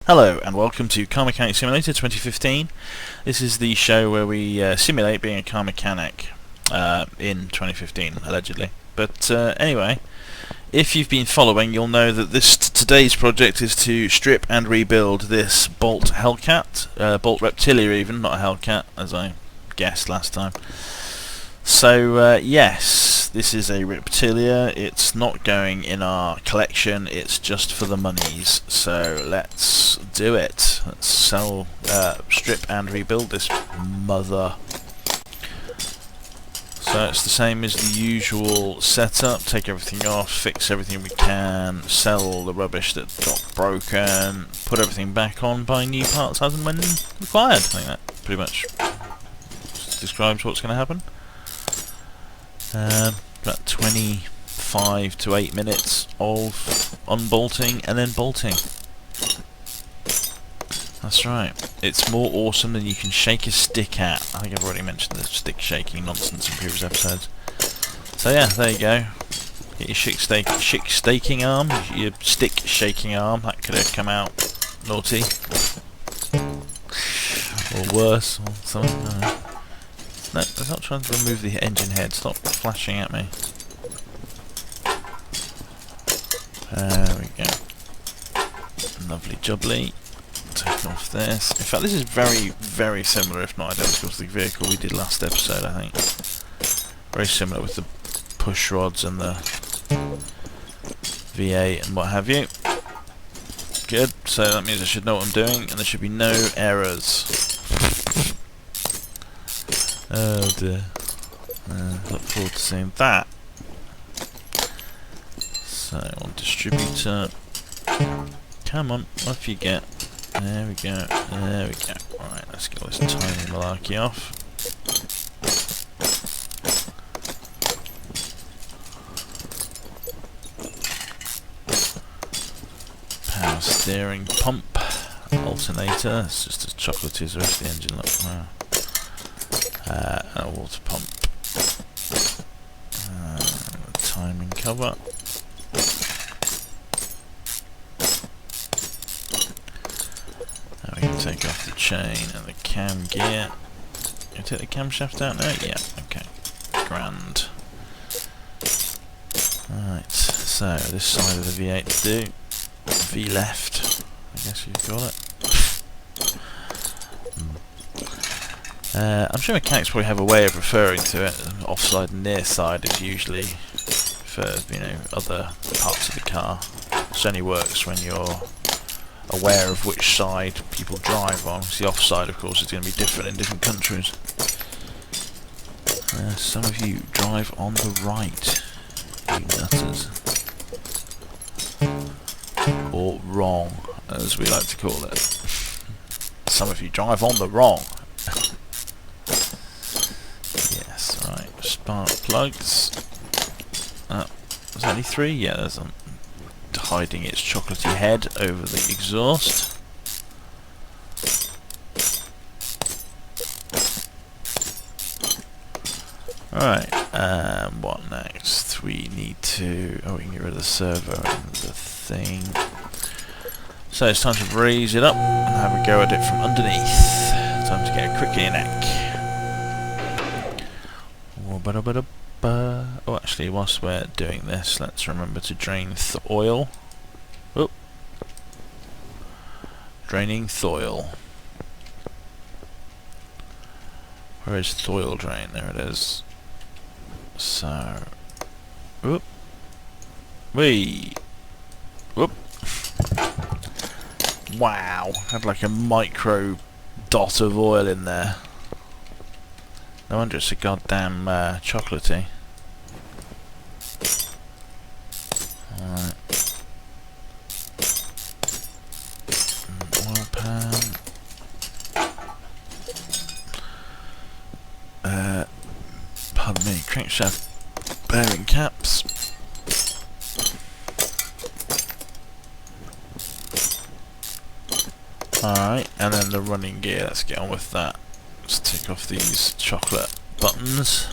Hello and welcome to Car Mechanic Simulator 2015. This is the show where we simulate being a car mechanic in 2015, allegedly. But anyway, if you've been following, you'll know that today's project is to strip and rebuild this Bolt Hellcat, Bolt Reptilia even, not a Hellcat, as I guessed last time. So yes, this is a Reptilia. It's not going in our collection, it's just for the monies. So let's do it. Let's strip and rebuild this mother. So it's the same as the usual setup. Take everything off, fix everything we can, sell all the rubbish that got broken, put everything back on, buy new parts as and when required. I think that pretty much describes what's going to happen. About 25 to 8 minutes of unbolting and then bolting. That's right. It's more awesome than you can shake a stick at. I think I've already mentioned the stick shaking nonsense in previous episodes. So yeah, there you go. Get your stick staking arm, your stick shaking arm. That could have come out naughty. Or worse, or something. I don't know. No, I'm not trying to remove the engine head. Stop flashing at me. There we go. Lovely jubbly. Take off this. In fact, this is very, very similar, if not identical, to the vehicle we did last episode, I think. Very similar with the push rods and the V8 and what have you. Good. So that means I should know what I'm doing, and there should be no errors. Oh dear. Look forward to seeing that. So, on distributor. Come on, off you get. There we go, there we go. Alright, let's get this tiny malarkey off. Power steering pump. Alternator. It's just as chocolatey as the rest of the engine. Look, wow. A water pump. Timing cover. Now we can take off the chain and the cam gear. Can I take the camshaft out now? Yeah, okay. Grand. Right, so this side of the V8 to do. V left, I guess you'd call it. I'm sure mechanics probably have a way of referring to it. Offside and near side is usually for, you know, other parts of the car. It only works when you're aware of which side people drive on. The offside, of course, is going to be different in different countries. Some of you drive on the right, you nutters. Or wrong, as we like to call it. Some of you drive on the wrong. Yes, right. Spark plugs. There's only 3? Yeah, there's hiding its chocolatey head over the exhaust. Alright, what next? We need to... oh, we can get rid of the servo and the thing. So it's time to raise it up and have a go at it from underneath. Time to get a crick in your neck. Oh, actually, whilst we're doing this, let's remember to drain oil. Oh. Draining oil. Where is oil drain? There it is. So, whoop, wee, whoop. Wow, had like a micro dot of oil in there. No wonder it's a goddamn chocolatey. Alright. Oil pan. Pardon me, crankshaft bearing caps. Alright, and then the running gear, let's get on with that. Let's take off these chocolate buttons.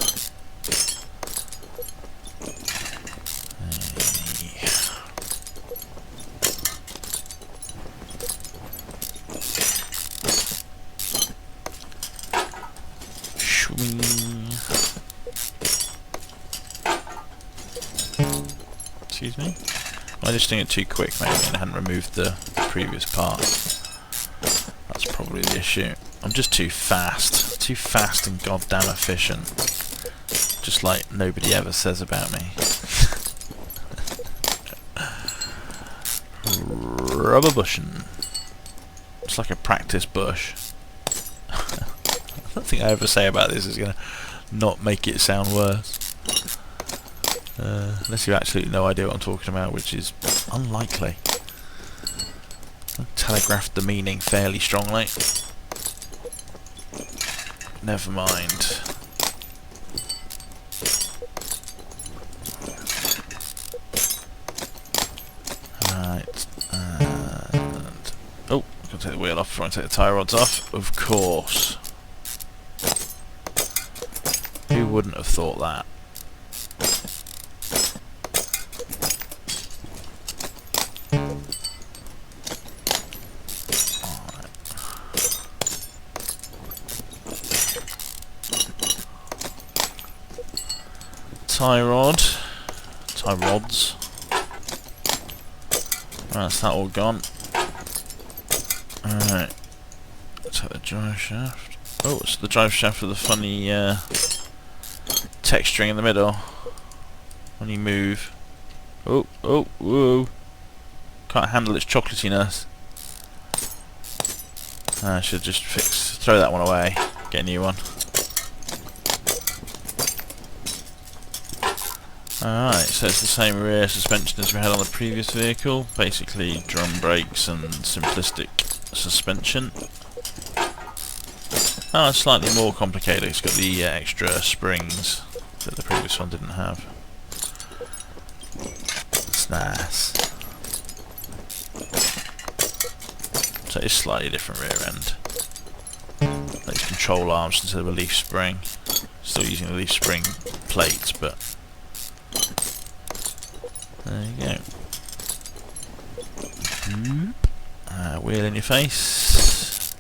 Excuse me? Am I just doing it too quick maybe and I hadn't removed the previous part? That's probably the issue. I'm just too fast. Too fast and goddamn efficient. Just like nobody ever says about me. Rubber bushing. It's like a practice bush. Nothing I ever say about this is going to not make it sound worse. Unless you have absolutely no idea what I'm talking about, which is unlikely. I telegraphed the meaning fairly strongly. Never mind. Right. And oh, I've got to take the wheel off before I take the tie rods off. Of course. Who wouldn't have thought that? Tie rods. Right, that's that all gone. Alright. Take the drive shaft. Oh, it's the drive shaft with the funny texturing in the middle. When you move. Oh, whoa. Can't handle its chocolatiness. I should just throw that one away. Get a new one. Alright, so it's the same rear suspension as we had on the previous vehicle. Basically drum brakes and simplistic suspension. Oh, it's slightly more complicated. It's got the extra springs that the previous one didn't have. It's nice. So it's slightly different rear end. These control arms instead of a leaf spring. Still using the leaf spring plates, but there you go. Wheel in your face.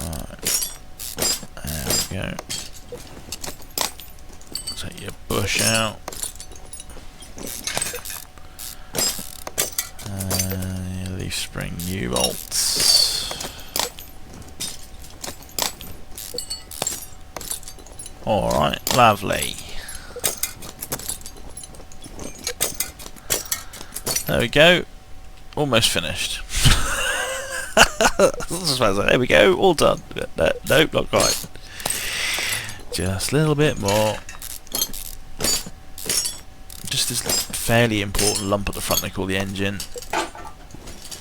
Alright. There we go. Take your bush out. Your leaf spring U-bolts. Alright, lovely. There we go. Almost finished. There we go, all done. Nope, not quite. Just a little bit more. Just this fairly important lump at the front they call the engine.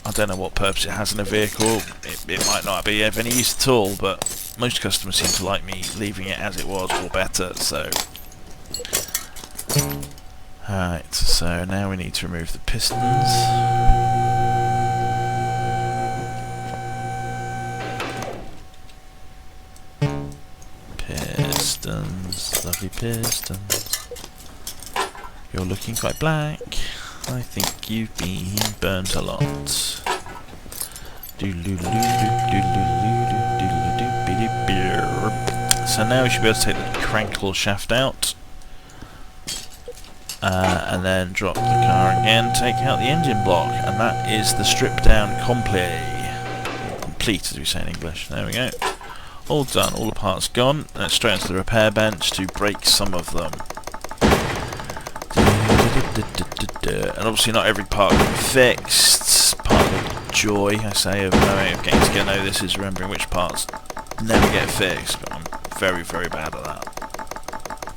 I don't know what purpose it has in a vehicle. It might not be of any use at all, but most customers seem to like me leaving it as it was or better, so. Alright, so now we need to remove the pistons. Pistons, lovely pistons. You're looking quite black. I think you've been burnt a lot. So now we should be able to take the crankle shaft out, and then drop the car again, take out the engine block, and that is the strip down complete as we say in English. There we go. All done, all the parts gone, and it's straight onto the repair bench to break some of them. And obviously not every part can be fixed. Part of the joy, I say, of getting to know this is remembering which parts never get fixed, but I'm very, very bad at that.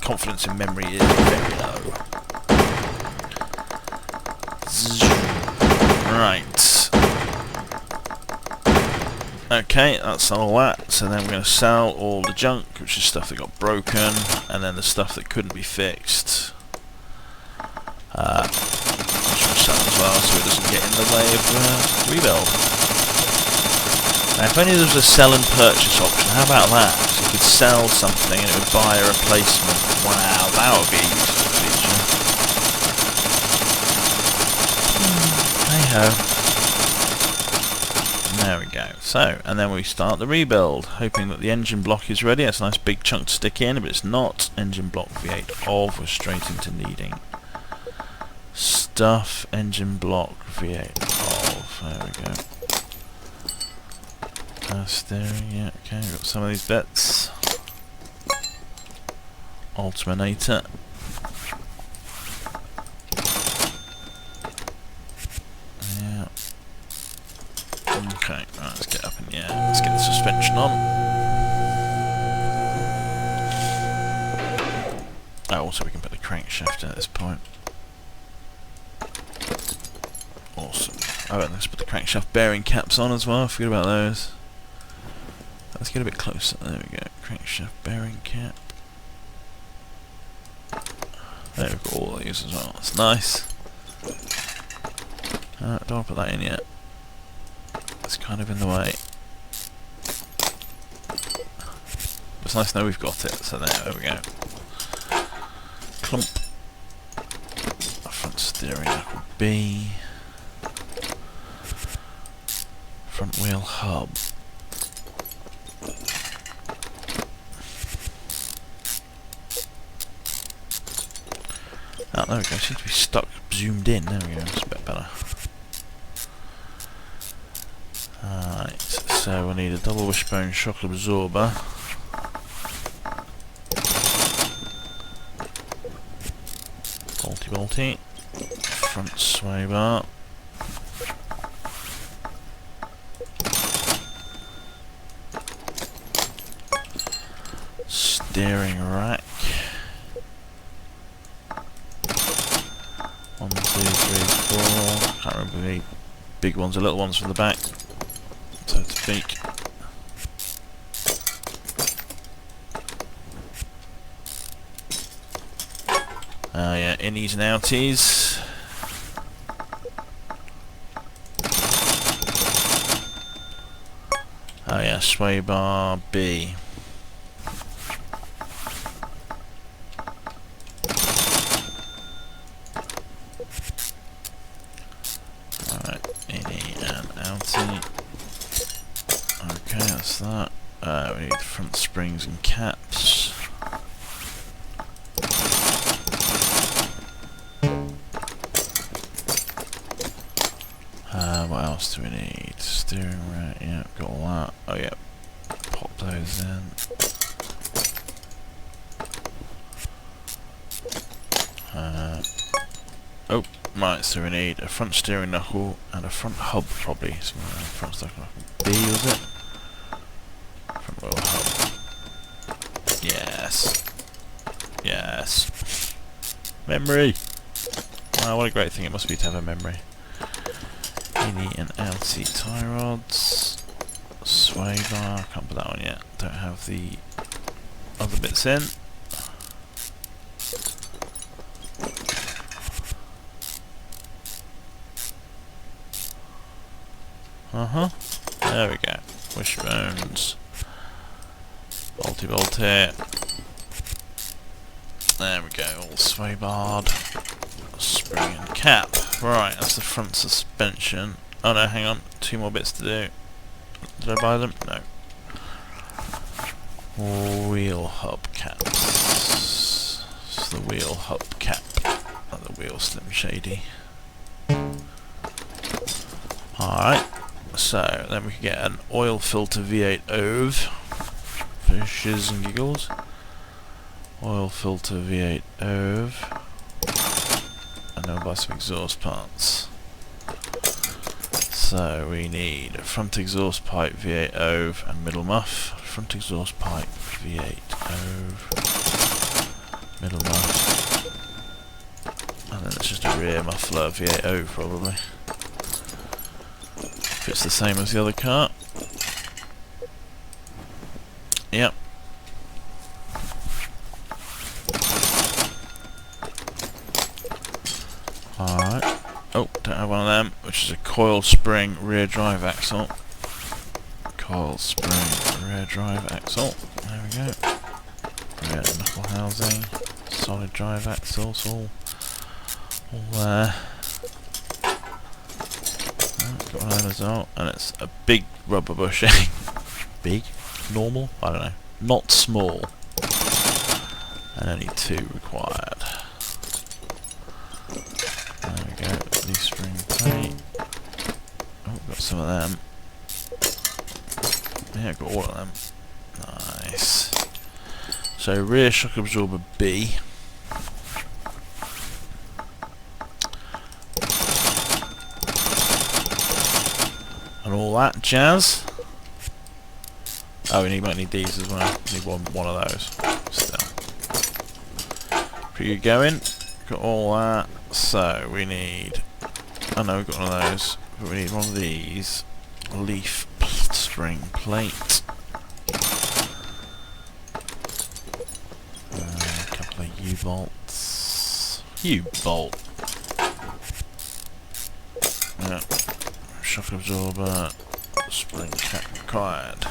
Confidence in memory is very low. Right. Okay, that's all that. So then we're going to sell all the junk, which is stuff that got broken, and then the stuff that couldn't be fixed. Sell as well, so it doesn't get in the way of rebuild. Now, if only there was a sell and purchase option, how about that? So you could sell something and it would buy a replacement. Wow, that would be a useful feature. Hey ho. There we go. So, and then we start the rebuild, hoping that the engine block is ready. That's a nice big chunk to stick in, but it's not. Engine block V8 of, we're straight into needing stuff. Engine block V8 of. There we go. Steering, yeah, okay, we've got some of these bits. Alternator. Yeah. Okay, right, let's get up in the air. Let's get the suspension on. Oh, also we can put the crankshaft in at this point. Awesome. Oh, and let's put the crankshaft bearing caps on as well. I forget about those. Let's get a bit closer. There we go. Crankshaft bearing cap. There we've got all these as well. That's nice. Don't want to put that in yet. It's kind of in the way. It's nice to know we've got it. So there we go. Clump. Front steering knuckle B. Front wheel hub. Oh, there we go. It seems to be stuck, zoomed in. There we go. It's a bit better. Alright, so we'll need a double wishbone shock absorber. Bolty. Front sway bar. Steering rack. 1, 2, 3, 4. Can't remember the big ones or little ones from the back, so to speak. Yeah, innies and outies. Oh yeah, sway bar B. Alright, innie and outie. Okay, that's that. We need front springs and caps. What else do we need? Steering rack, yeah, got all that. Oh yeah, pop those in. Oh, right, so we need a front steering knuckle and a front hub probably. So front steering knuckle B, was it? Front wheel hub. Yes. Yes. Memory! Wow, what a great thing it must be to have a memory. Innie and outie tie rods. Sway bar, can't put that on yet. Don't have the other bits in. There we go. Wishbones. Bolty. There we go, all sway barred. Spring and cap. Right, that's the front suspension. Oh no, hang on. 2 more bits to do. Did I buy them? No. Wheel hub caps. It's the wheel hub cap. Not the wheel Slim Shady. Alright. So, then we can get an oil filter V8 OV. For shiz and giggles. Oil filter V8 OV. And then we'll buy some exhaust parts. So we need a front exhaust pipe V8 OV and middle muff. Front exhaust pipe V8 OV. Middle muff. And then it's just a rear muffler V8 OV probably. If it's the same as the other car. Yep. Alright. Oh, don't have one of them, which is a coil spring rear drive axle. Coil spring rear drive axle. There we go. Rear knuckle housing. Solid drive axles, all there. Got one as well, and it's a big rubber bushing. Big? Normal? I don't know. Not small. And only 2 required. There we go, new spring plate. Oh, got some of them. Yeah, got all of them. Nice. So rear shock absorber B. And all that jazz. Oh, we might need these as well. Need one of those. Still. Pretty good going. Got all that. So we need. I know we've got one of those, but we need one of these. Leaf spring plate. A couple of U-bolts. U-bolt. Yeah. Shock absorber. Spring cap required.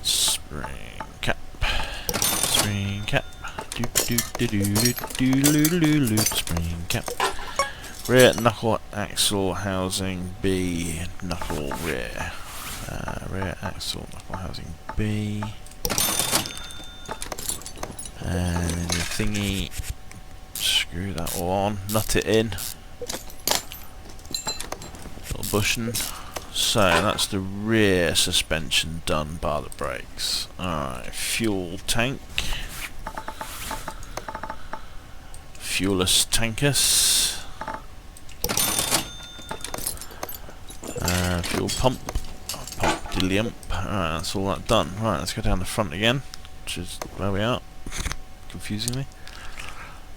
Spring cap. Spring cap. Spring cap. Rear knuckle axle housing B. Knuckle rear. Rear axle knuckle housing B. And then your thingy. Screw that all on. Nut it in. Little bushing. So that's the rear suspension done by the brakes. Alright, fuel tank. Fuelless tankus. Fuel pump. Pump dilliump. Alright, that's all that done. Right, let's go down the front again, which is where we are. Confusingly.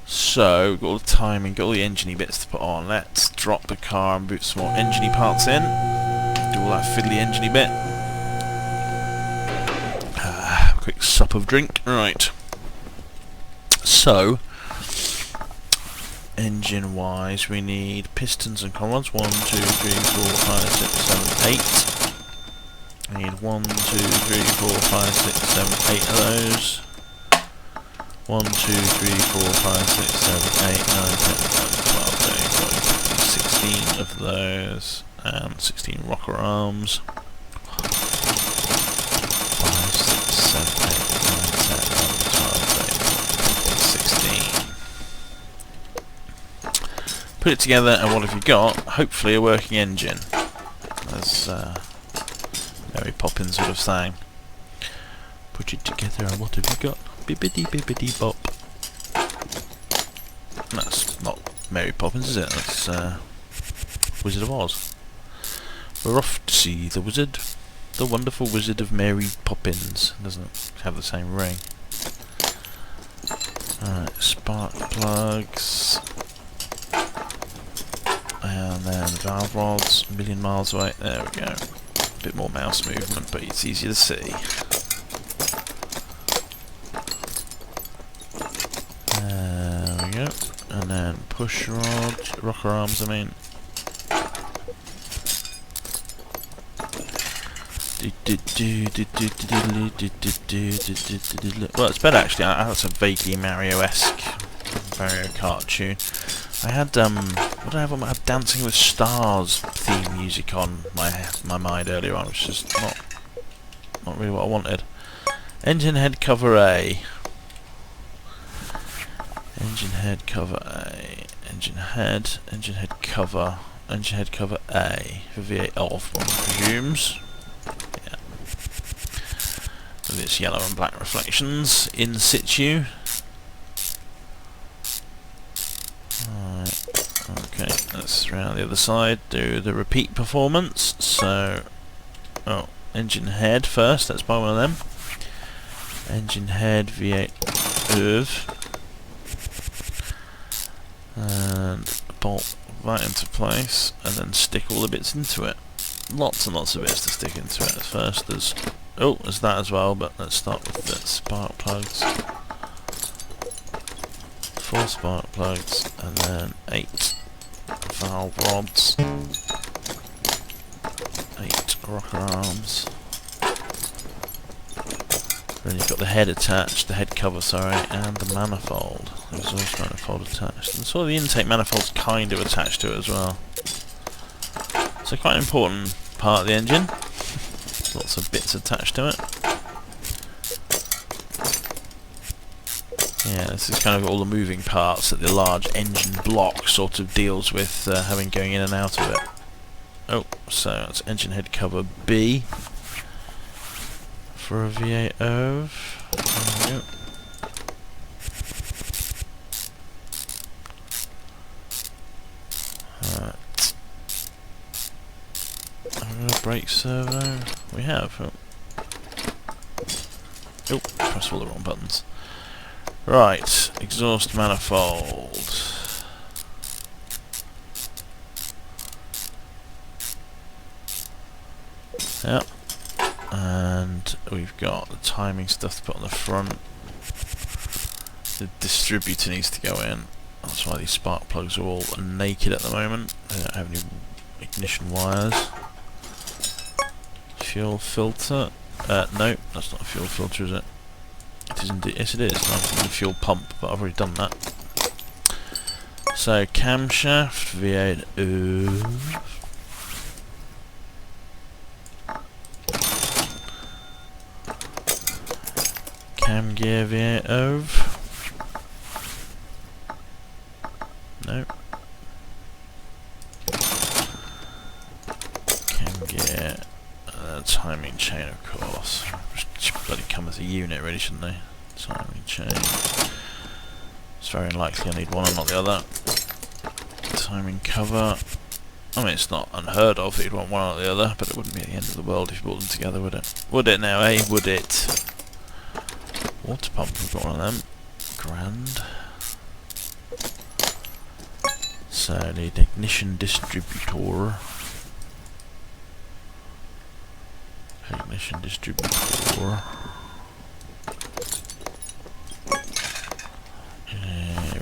So, we've got all the timing, got all the engine-y bits to put on. Let's drop the car and boot some more engine-y parts in. Do all that fiddly engine-y bit. Quick sup of drink. Right. So, engine-wise, we need pistons and conrods. 1, 2, 3, 4, 5, 6, 7, 8. We need 1, 2, 3, 4, 5, 6, 7, 8 of those. 1, 2, 3, 4, 5, 6, 7, 8, 9, 10, 11, 12, 13, 14, 15, 16 of those. And 16 rocker arms. 5, 6, 7, 8, 9, 10, 11, 12, 13, 14, 16. Put it together, and what have you got? Hopefully a working engine. As Mary Poppins would have sang. Put it together, and what have you got? Bibbidi bibbidi bop. That's not Mary Poppins, is it? That's Wizard of Oz. We're off to see the wizard, the wonderful Wizard of Mary Poppins. Doesn't have the same ring. Alright, spark plugs. And then valve rods, a million miles away. There we go. A bit more mouse movement, but it's easier to see. There we go. And then push rod, rocker arms, I mean. Well, it's better actually. That's a vaguely Mario-esque Mario Kart tune. I had what did I have on? I had Dancing with Stars theme music on my mind earlier on, which is not really what I wanted. Engine head cover A. Engine head cover A. Engine head cover. Engine head cover A for V8 off, one presumes. Yeah. With its yellow and black reflections in situ. Alright, okay, let's round the other side, do the repeat performance. So, engine head first, let's buy one of them. Engine head V8 ERV. And bolt that into place, and then stick all the bits into it. Lots and lots of bits to stick into it. First there's that as well, but let's start with the spark plugs. 4 spark plugs, and then 8 valve rods, 8 rocker arms. Then you've got the head attached, the head cover, sorry, and the manifold. There's also manifold attached. And so the intake manifold's kind of attached to it as well. So quite an important part of the engine. Lots of bits attached to it. Yeah, this is kind of all the moving parts that the large engine block sort of deals with having going in and out of it. Oh, so that's engine head cover B for a V8 OV. There we go. Right. Have we got a brake servo? We have. Oh, pressed all the wrong buttons. Right, exhaust manifold. Yep. And we've got the timing stuff to put on the front. The distributor needs to go in. That's why these spark plugs are all naked at the moment. They don't have any ignition wires. Fuel filter. No, that's not a fuel filter, is it? It is indeed. Yes, it is. I'm thinking the fuel pump, but I've already done that. So camshaft V8 OV. Cam gear V8 OV. No. Cam gear. Timing chain, of course. Should bloody come as a unit, really, shouldn't they? Timing chain. It's very unlikely I need one and not the other. Timing cover. I mean, it's not unheard of that you'd want one or the other, but it wouldn't be the end of the world if you bought them together, would it? Would it now, eh? Would it? Water pump, we've got one of them. Grand. So, need ignition distributor. Ignition distributor.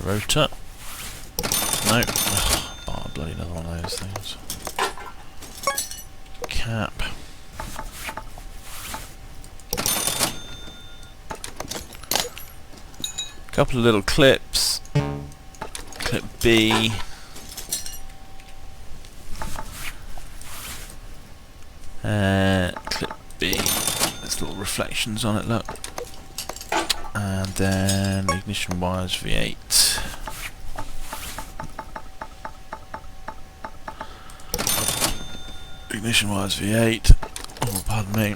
Rotor. No. Oh, bloody another one of those things. Cap. Couple of little clips. Clip B. Clip B. There's little reflections on it, look. And then ignition wires V8. Ignition wires V8. Oh, pardon me.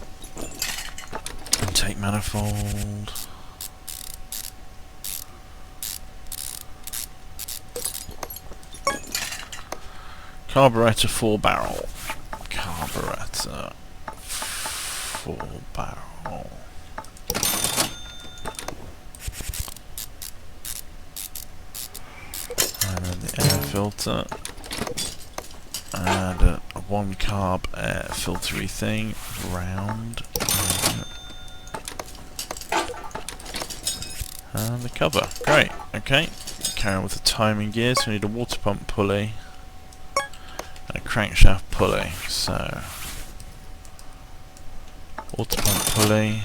Intake manifold. Carburetor 4-barrel. Carburetor 4-barrel. And then the air filter. And a 1-carb air filtery thing. Round. And the cover. Great. Okay. Carry on with the timing gear. So we need a water pump pulley. And a crankshaft pulley. So water pump pulley.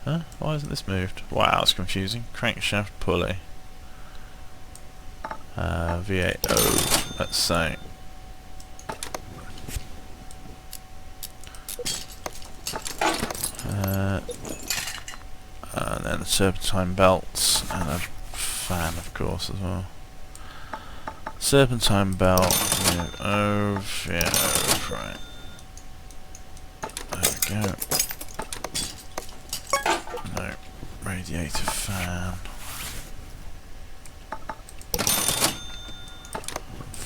Huh? Why isn't this moved? Wow, it's confusing. Crankshaft pulley. V8 OV, let's say. And then serpentine belts and a fan, of course, as well. Serpentine belt, V8 OV, yeah, OV, right. There we go. No, radiator fan.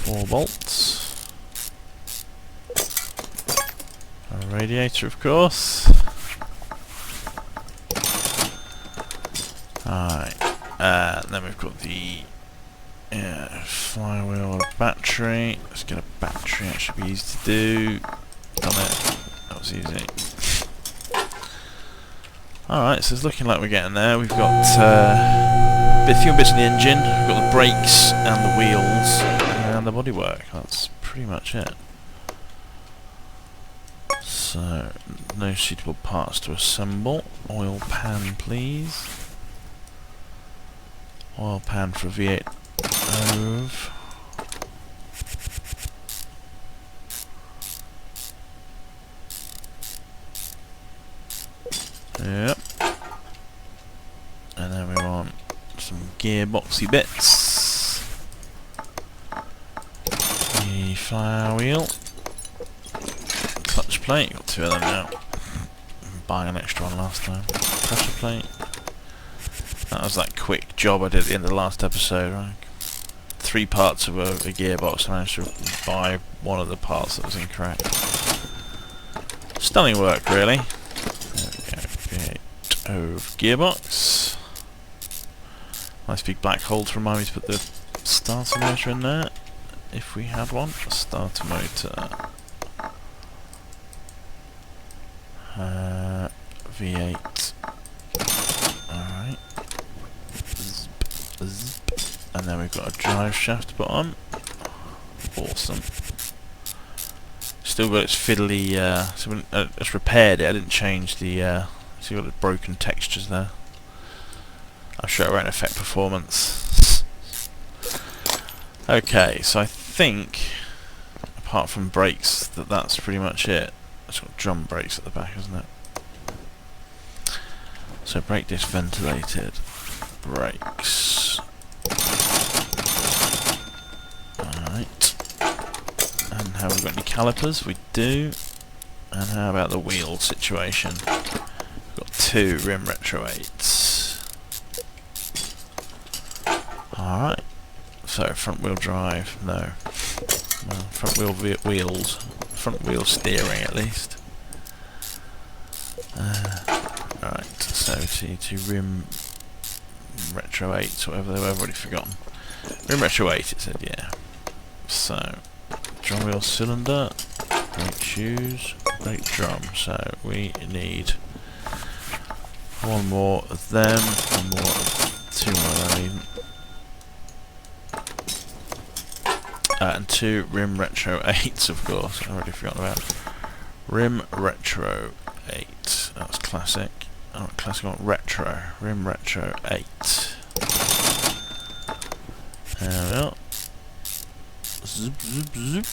4 bolts. A radiator, of course. Alright, then we've got the flywheel battery. Let's get a battery, that should be easy to do. Done it. That was easy. Alright, so it's looking like we're getting there. We've got a few bits in the engine. We've got the brakes and the wheels and the bodywork. That's pretty much it. So, no suitable parts to assemble. Oil pan, please. Oil pan for V8 OV. Yep. And then we want some gearboxy bits. The flower wheel. Clutch plate, got 2 of them now. Buying an extra one last time. Pressure plate. That was that quick job I did at the end of the last episode, right? 3 parts of a gearbox. I managed to buy one of the parts that was incorrect. Stunning work, really. There we go. V8 of gearbox. Nice big black hole to remind me to put the starter motor in there, if we had one. Starter motor. V8. Alright. And then we've got a drive shaft to put on. Awesome. Still got its fiddly, so when I just repaired it, I didn't change the, see what the broken textures there. I'm sure it won't affect performance. Okay, so I think, apart from brakes, that's pretty much it. It's got drum brakes at the back, isn't it? So brake disc ventilated. Brakes. Alright. And have we got any calipers? We do. And how about the wheel situation? We've got 2 rim retro 8s. Alright. So front wheel drive, no. Well, front wheel wheels. Front wheel steering at least. Alright, so to rim retro 8s, whatever I've already forgotten. Rim retro 8 it said, yeah. So drum wheel cylinder, brake shoes, brake drum. So we need 1 more of them, 1 more of 2 more of them even. And 2 rim retro 8s, of course. I already forgot about rim retro 8. That's classic. Oh, classic on retro. Rim retro 8. There we are. Zoop, zoop, zoop.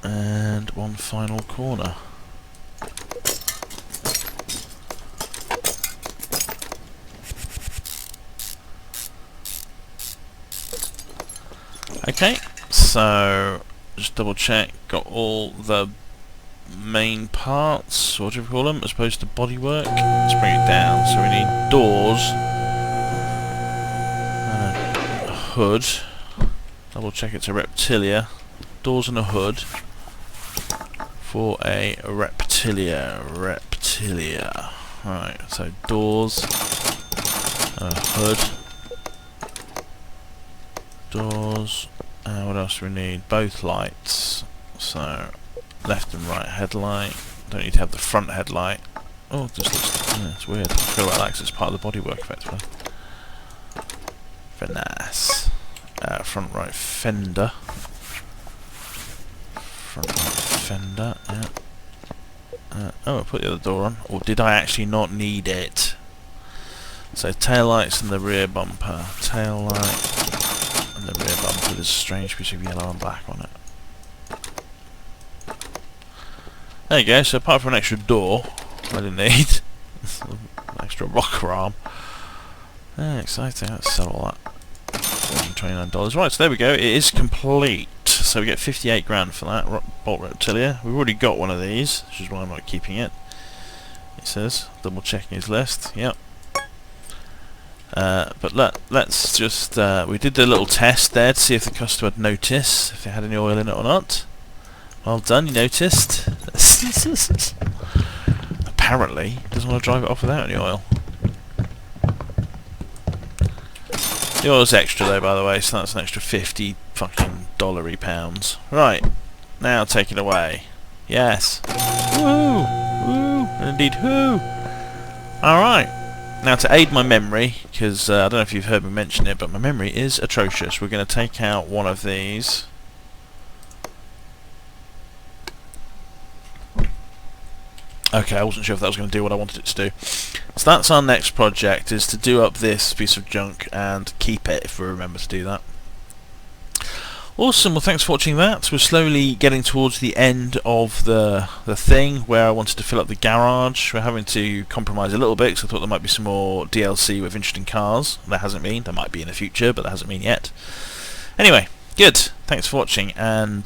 And 1 final corner. Okay, so just double check, got all the main parts, what do we call them, as opposed to bodywork. Let's bring it down. So we need doors and a hood. Double check it's a Reptilia. Doors and a hood for a Reptilia. Reptilia. Right, so doors, a hood, doors, what else do we need? Both lights. So left and right headlight. Don't need to have the front headlight. Oh, it just looks, yeah, it's weird. I forgot about that because it's part of the bodywork effectively. Very nice. Front right fender. Front right fender, yeah. Oh, I put the other door on. Or did I actually not need it? So tail lights and the rear bumper. Tail light and the rear bumper with a strange piece of yellow and black on it. There you go, so apart from an extra door, I didn't need an extra rocker arm. Yeah, exciting, let's sell all that. $429. Right, so there we go, it is complete. So we get 58 grand for that, Bolt Reptilia. We've already got one of these, which is why I'm not keeping it. It says, double checking his list, yep. But let's just, we did the little test there to see if the customer would notice if they had any oil in it or not. Well done, you noticed. Apparently, he doesn't want to drive it off without any oil. The oil's extra though, by the way, so that's an extra 50 fucking dollary pounds. Right, now take it away. Yes. Woo! Woo! And indeed, who? Alright. Now to aid my memory, because I don't know if you've heard me mention it, but my memory is atrocious. We're going to take out one of these. Okay, I wasn't sure if that was going to do what I wanted it to do. So that's our next project, is to do up this piece of junk and keep it, if we remember to do that. Awesome, well thanks for watching that. We're slowly getting towards the end of the thing where I wanted to fill up the garage. We're having to compromise a little bit because I thought there might be some more DLC with interesting cars. There hasn't been. There might be in the future, but there hasn't been yet. Anyway, good. Thanks for watching, and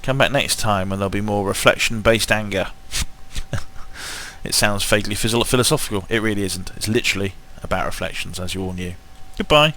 come back next time when there'll be more reflection-based anger. It sounds vaguely philosophical. It really isn't. It's literally about reflections, as you all knew. Goodbye.